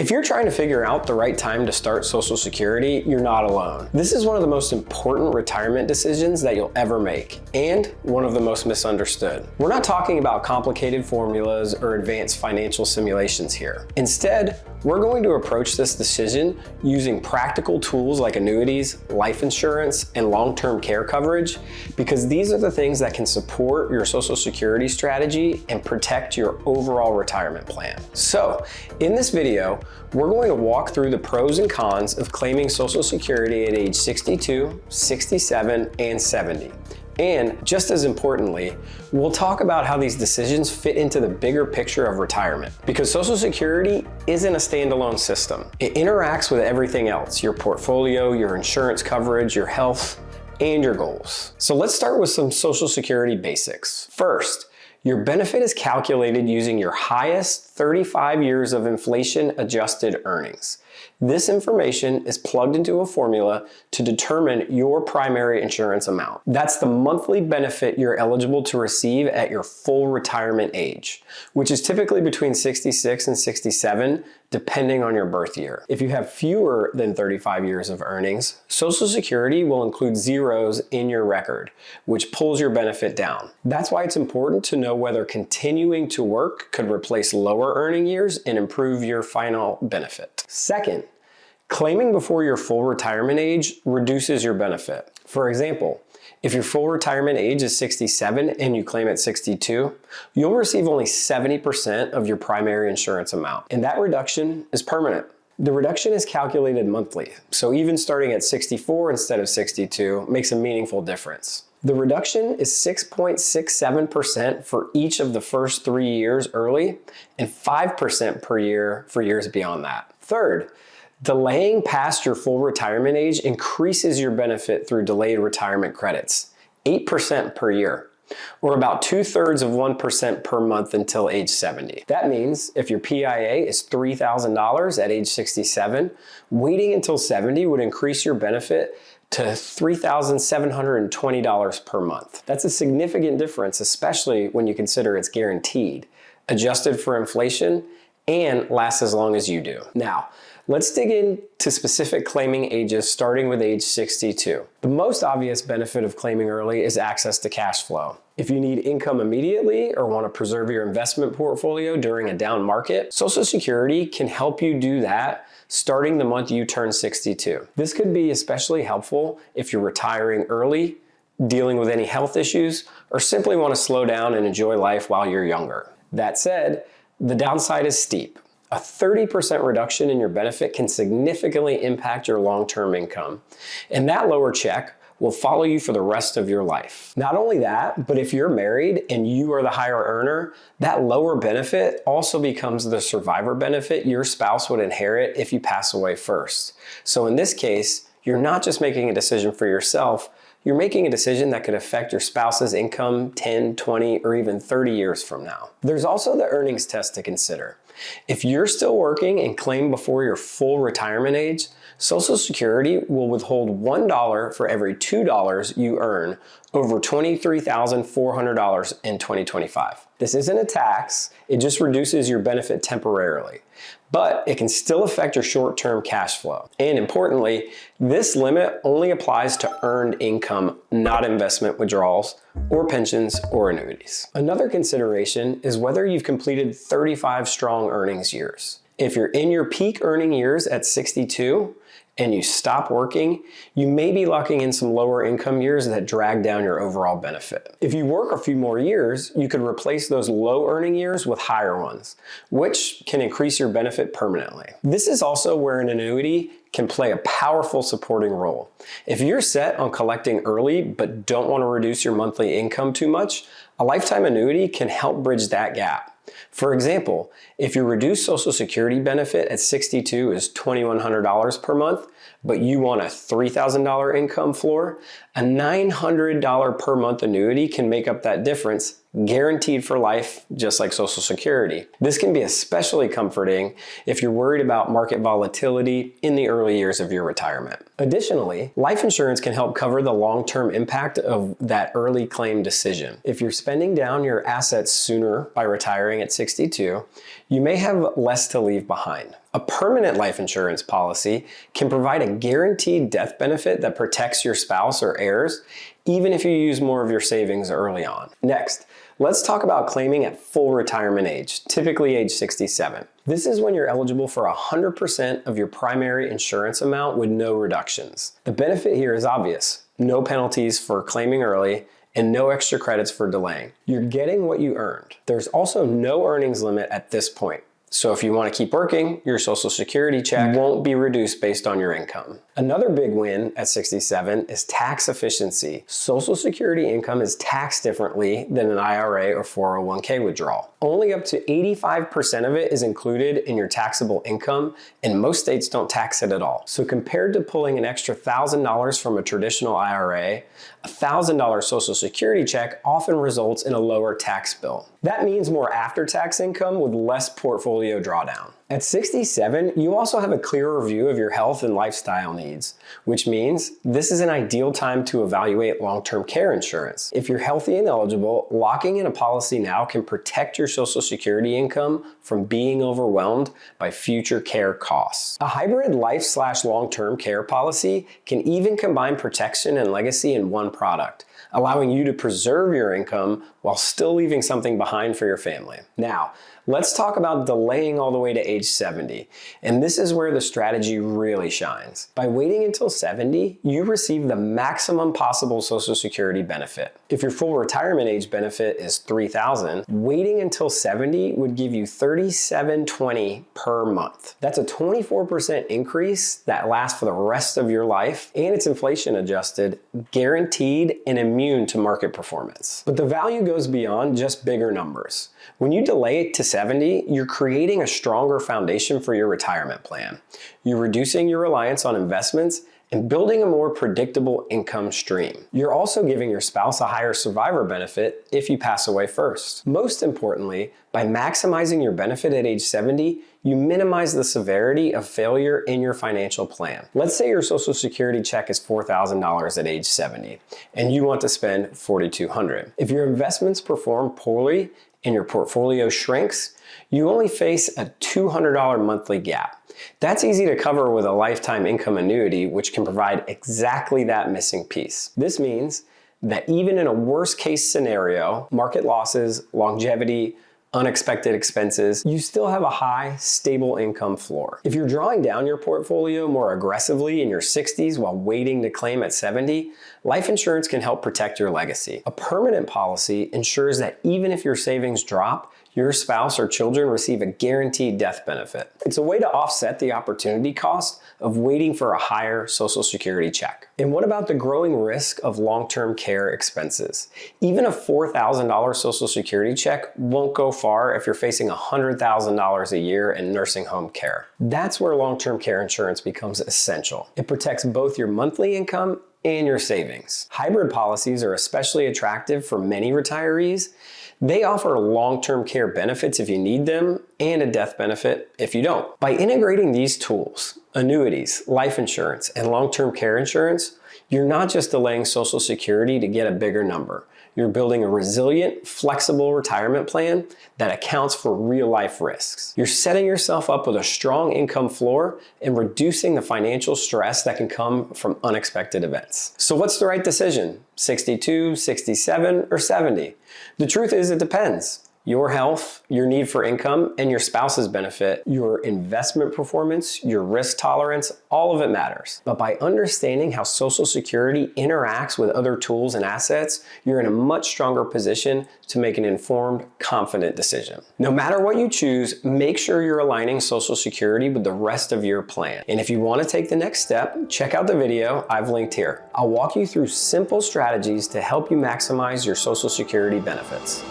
If you're trying to figure out the right time to start Social Security, you're not alone. This is one of the most important retirement decisions that you'll ever make, and one of the most misunderstood. We're not talking about complicated formulas or advanced financial simulations here. Instead, we're going to approach this decision using practical tools like annuities, life insurance, and long-term care coverage, because these are the things that can support your Social Security strategy and protect your overall retirement plan. So, in this video, we're going to walk through the pros and cons of claiming Social Security at age 62, 67, and 70. And just as importantly, we'll talk about how these decisions fit into the bigger picture of retirement. Because Social Security isn't a standalone system. It interacts with everything else: your portfolio, your insurance coverage, your health, and your goals. So let's start with some Social Security basics. First, your benefit is calculated using your highest 35 years of inflation-adjusted earnings. This information is plugged into a formula to determine your primary insurance amount. That's the monthly benefit you're eligible to receive at your full retirement age, which is typically between 66 and 67, depending on your birth year. If you have fewer than 35 years of earnings, Social Security will include zeros in your record, which pulls your benefit down. That's why it's important to know whether continuing to work could replace lower earning years and improve your final benefit. Second, claiming before your full retirement age reduces your benefit. For example, if your full retirement age is 67 and you claim at 62, you'll receive only 70% of your primary insurance amount, and that reduction is permanent. The reduction is calculated monthly, so even starting at 64 instead of 62 makes a meaningful difference. The reduction is 6.67% for each of the first 3 years early and 5% per year for years beyond that. Third, delaying past your full retirement age increases your benefit through delayed retirement credits, 8% per year, or about 2/3 of 1% per month until age 70. That means if your PIA is $3,000 at age 67, waiting until 70 would increase your benefit to $3,720 per month. That's a significant difference, especially when you consider it's guaranteed, adjusted for inflation, and lasts as long as you do. Now, let's dig into specific claiming ages, starting with age 62. The most obvious benefit of claiming early is access to cash flow. If you need income immediately or want to preserve your investment portfolio during a down market, Social Security can help you do that starting the month you turn 62. This could be especially helpful if you're retiring early, dealing with any health issues, or simply want to slow down and enjoy life while you're younger. That said, the downside is steep. A 30% reduction in your benefit can significantly impact your long-term income, and that lower check will follow you for the rest of your life. Not only that, but if you're married and you are the higher earner, that lower benefit also becomes the survivor benefit your spouse would inherit if you pass away first. So in this case, you're not just making a decision for yourself, you're making a decision that could affect your spouse's income 10, 20, or even 30 years from now. There's also the earnings test to consider. If you're still working and claim before your full retirement age, Social Security will withhold $1 for every $2 you earn over $23,400 in 2025. This isn't a tax, it just reduces your benefit temporarily. But it can still affect your short-term cash flow. And importantly, this limit only applies to earned income, not investment withdrawals, or pensions, or annuities. Another consideration is whether you've completed 35 strong earnings years. If you're in your peak earning years at 62, and you stop working, you may be locking in some lower income years that drag down your overall benefit. If you work a few more years, you could replace those low earning years with higher ones, which can increase your benefit permanently. This is also where an annuity can play a powerful supporting role. If you're set on collecting early but don't want to reduce your monthly income too much, a lifetime annuity can help bridge that gap. For example, if your reduced Social Security benefit at 62 is $2,100 per month, but you want a $3,000 income floor, a $900 per month annuity can make up that difference, guaranteed for life, just like Social Security. This can be especially comforting if you're worried about market volatility in the early years of your retirement. Additionally, life insurance can help cover the long-term impact of that early claim decision. If you're spending down your assets sooner by retiring at 62, you may have less to leave behind. A permanent life insurance policy can provide a guaranteed death benefit that protects your spouse or heirs, even if you use more of your savings early on. Next, let's talk about claiming at full retirement age, typically age 67. This is when you're eligible for 100% of your primary insurance amount with no reductions. The benefit here is obvious: no penalties for claiming early and no extra credits for delaying. You're getting what you earned. There's also no earnings limit at this point. So if you want to keep working, your Social Security check won't be reduced based on your income. Another big win at 67 is tax efficiency. Social Security income is taxed differently than an IRA or 401k withdrawal. Only up to 85% of it is included in your taxable income, and most states don't tax it at all. So compared to pulling an extra $1,000 from a traditional IRA, a $1,000 Social Security check often results in a lower tax bill. That means more after-tax income with less portfolio drawdown. At 67, you also have a clearer view of your health and lifestyle needs, which means this is an ideal time to evaluate long-term care insurance. If you're healthy and eligible, locking in a policy now can protect your Social Security income from being overwhelmed by future care costs. A hybrid life/long-term care policy can even combine protection and legacy in one product, allowing you to preserve your income while still leaving something behind for your family. Now, let's talk about delaying all the way to age 70. And this is where the strategy really shines. By waiting until 70, you receive the maximum possible Social Security benefit. If your full retirement age benefit is $3,000, waiting until 70 would give you $3,720 per month. That's a 24% increase that lasts for the rest of your life, and it's inflation adjusted, guaranteed, and immune to market performance. But the value goes beyond just bigger numbers. When you delay it to 70, you're creating a stronger foundation for your retirement plan. You're reducing your reliance on investments and building a more predictable income stream. You're also giving your spouse a higher survivor benefit if you pass away first. Most importantly, by maximizing your benefit at age 70, you minimize the severity of failure in your financial plan. Let's say your Social Security check is $4,000 at age 70, and you want to spend $4,200. If your investments perform poorly and your portfolio shrinks, you only face a $200 monthly gap. That's easy to cover with a lifetime income annuity, which can provide exactly that missing piece. This means that even in a worst case scenario, market losses, longevity, unexpected expenses, you still have a high, stable income floor. If you're drawing down your portfolio more aggressively in your 60s while waiting to claim at 70, life insurance can help protect your legacy. A permanent policy ensures that even if your savings drop, your spouse or children receive a guaranteed death benefit. It's a way to offset the opportunity cost of waiting for a higher Social Security check. And what about the growing risk of long-term care expenses? Even a $4,000 Social Security check won't go far if you're facing $100,000 a year in nursing home care. That's where long-term care insurance becomes essential. It protects both your monthly income and your savings. Hybrid policies are especially attractive for many retirees. They offer long-term care benefits if you need them and a death benefit if you don't. By integrating these tools, annuities, life insurance, and long-term care insurance, you're not just delaying Social Security to get a bigger number. You're building a resilient, flexible retirement plan that accounts for real-life risks. You're setting yourself up with a strong income floor and reducing the financial stress that can come from unexpected events. So what's the right decision? 62, 67, or 70? The truth is it depends. Your health, your need for income, and your spouse's benefit, your investment performance, your risk tolerance, all of it matters. But by understanding how Social Security interacts with other tools and assets, you're in a much stronger position to make an informed, confident decision. No matter what you choose, make sure you're aligning Social Security with the rest of your plan. And if you want to take the next step, check out the video I've linked here. I'll walk you through simple strategies to help you maximize your Social Security benefits.